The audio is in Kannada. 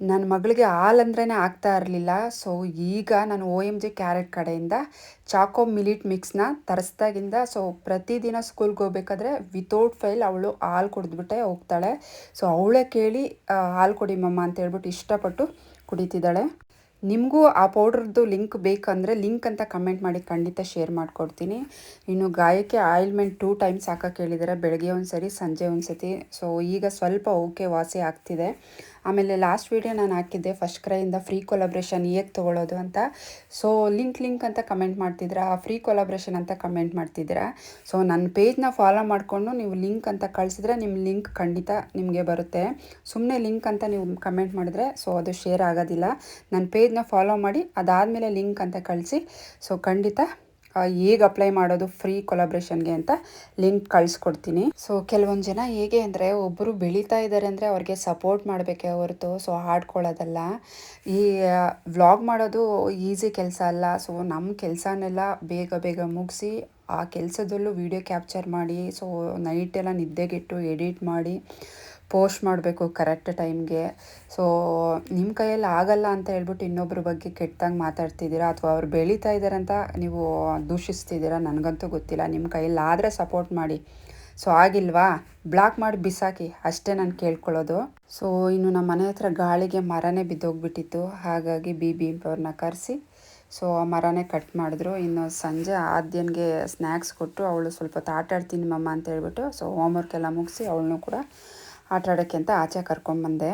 ನನ್ನ ಮಗಳಿಗೆ ಹಾಲಂದ್ರೇ ಆಗ್ತಾ ಇರಲಿಲ್ಲ. ಸೊ ಈಗ ನಾನು OMG ಕ್ಯಾರೆಟ್ ಕಡೆಯಿಂದ ಚಾಕೋ ಮಿಲಿಟ್ ಮಿಕ್ಸ್ನ ತರಿಸ್ದಾಗಿಂದ ಪ್ರತಿದಿನ ಸ್ಕೂಲ್ಗೆ ಹೋಗ್ಬೇಕಾದ್ರೆ ವಿತೌಟ್ ಫೈಲ್ ಅವಳು ಹಾಲು ಕುಡಿದ್ಬಿಟ್ಟೆ ಹೋಗ್ತಾಳೆ. ಸೊ ಅವಳೇ ಕೇಳಿ ಹಾಲು ಕೊಡಿ ಮಮ್ಮ ಅಂತ ಹೇಳ್ಬಿಟ್ಟು ಇಷ್ಟಪಟ್ಟು ಕುಡಿತಿದ್ದಾಳೆ. ನಿಮಗೂ ಆ ಪೌಡ್ರದ್ದು ಲಿಂಕ್ ಬೇಕಂದರೆ ಲಿಂಕ್ ಅಂತ ಕಮೆಂಟ್ ಮಾಡಿ, ಖಂಡಿತ ಶೇರ್ ಮಾಡಿಕೊಡ್ತೀನಿ. ಇನ್ನು ಗಾಯಕ್ಕೆ ಆಯಿಲ್ಮೆಂಟ್ 2 ಟೈಮ್ಸ್ ಹಾಕೋಕ್ಕೆ ಹೇಳಿದ್ದಾರೆ, ಬೆಳಗ್ಗೆ ಒಂದು ಸರಿ ಸಂಜೆ ಒಂದು ಸತಿ. ಸೊ ಈಗ ಸ್ವಲ್ಪ ಓಕೆ ವಾಸಿ ಆಗ್ತಿದೆ. ಆಮೇಲೆ ಲಾಸ್ಟ್ ವೀಡಿಯೋ ನಾನು ಹಾಕಿದ್ದೆ ಫಸ್ಟ್ ಕ್ರೈಯಿಂದ ಫ್ರೀ ಕೊಲಾಬ್ರೇಷನ್ ಹೇಗೆ ತೊಗೊಳ್ಳೋದು ಅಂತ. ಸೊ ಲಿಂಕ್ ಅಂತ ಕಮೆಂಟ್ ಮಾಡ್ತಿದ್ದೀರಾ, ಫ್ರೀ ಕೊಲಾಬ್ರೇಷನ್ ಅಂತ ಕಮೆಂಟ್ ಮಾಡ್ತಿದ್ದೀರಾ. ಸೊ ನನ್ನ ಪೇಜ್ನ ಫಾಲೋ ಮಾಡಿಕೊಂಡು ನೀವು ಲಿಂಕ್ ಅಂತ ಕಳಿಸಿದ್ರೆ ನಿಮ್ಮ ಲಿಂಕ್ ಖಂಡಿತ ನಿಮಗೆ ಬರುತ್ತೆ. ಸುಮ್ಮನೆ ಲಿಂಕ್ ಅಂತ ನೀವು ಕಮೆಂಟ್ ಮಾಡಿದ್ರೆ ಅದು ಶೇರ್ ಆಗೋದಿಲ್ಲ. ನನ್ನ ಪೇಜ್ನ ಫಾಲೋ ಮಾಡಿ ಅದಾದಮೇಲೆ ಲಿಂಕ್ ಅಂತ ಕಳಿಸಿ. ಸೊ ಖಂಡಿತ ಹೇಗೆ ಅಪ್ಲೈ ಮಾಡೋದು ಫ್ರೀ ಕೊಲಾಬ್ರೇಷನ್ಗೆ ಅಂತ ಲಿಂಕ್ ಕಳಿಸ್ಕೊಡ್ತೀನಿ. ಸೊ ಕೆಲವೊಂದು ಜನ ಹೇಗೆ ಅಂದರೆ, ಒಬ್ಬರು ಬೆಳೀತಾ ಇದ್ದಾರೆ ಅಂದರೆ ಅವ್ರಿಗೆ ಸಪೋರ್ಟ್ ಮಾಡಬೇಕೇ ಹೊರತು ಆಡ್ಕೊಳ್ಳೋದಲ್ಲ. ಈ ವ್ಲಾಗ್ ಮಾಡೋದು ಈಸಿ ಕೆಲಸ ಅಲ್ಲ. ಸೊ ನಮ್ಮ ಕೆಲಸನೆಲ್ಲ ಬೇಗ ಮುಗಿಸಿ ಆ ಕೆಲಸದಲ್ಲೂ ವಿಡಿಯೋ ಕ್ಯಾಪ್ಚರ್ ಮಾಡಿ ನೈಟೆಲ್ಲ ನಿದ್ದೆಗೆಟ್ಟು ಎಡಿಟ್ ಮಾಡಿ ಪೋಸ್ಟ್ ಮಾಡಬೇಕು ಕರೆಕ್ಟ್ ಟೈಮ್ಗೆ. ಸೊ ನಿಮ್ಮ ಕೈಯಲ್ಲಿ ಆಗಲ್ಲ ಅಂತ ಹೇಳ್ಬಿಟ್ಟು ಇನ್ನೊಬ್ಬರ ಬಗ್ಗೆ ಕೆಟ್ಟದಾಗಿ ಮಾತಾಡ್ತಿದ್ದೀರಾ ಅಥವಾ ಅವ್ರು ಬೆಳೀತಾ ಇದ್ದಾರೆ ಅಂತ ನೀವು ದೂಷಿಸ್ತಿದ್ದೀರಾ, ನನಗಂತೂ ಗೊತ್ತಿಲ್ಲ. ನಿಮ್ಮ ಕೈಯಲ್ಲಿ ಆದರೆ ಸಪೋರ್ಟ್ ಮಾಡಿ. ಸೊ ಆಗಿಲ್ವಾ, ಬ್ಲಾಕ್ ಮಾಡಿ ಬಿಸಾಕಿ, ಅಷ್ಟೇ ನಾನು ಕೇಳ್ಕೊಳ್ಳೋದು. ಸೊ ಇನ್ನು ನಮ್ಮ ಮನೆ ಹತ್ರ ಗಾಳಿಗೆ ಮರನೇ ಬಿದ್ದೋಗ್ಬಿಟ್ಟಿತ್ತು. ಹಾಗಾಗಿ ಅವ್ರನ್ನ ಕರೆಸಿ ಆ ಮರನೇ ಕಟ್ ಮಾಡಿದ್ರು. ಇನ್ನು ಸಂಜೆ ಆದ್ಯನ್ಗೆ ಸ್ನ್ಯಾಕ್ಸ್ ಕೊಟ್ಟು ಅವಳು ಸ್ವಲ್ಪ ಹೊತ್ತು ಆಟ ಆಡ್ತೀನಿ ಮಮ್ಮ ಅಂತ ಹೇಳ್ಬಿಟ್ಟು ಹೋಮ್ವರ್ಕ್ ಎಲ್ಲ ಮುಗಿಸಿ ಅವಳನ್ನೂ ಕೂಡ ಆಟ ಆಡೋಕ್ಕೆ ಅಂತ ಆಚೆ ಕರ್ಕೊಂಬಂದೆ.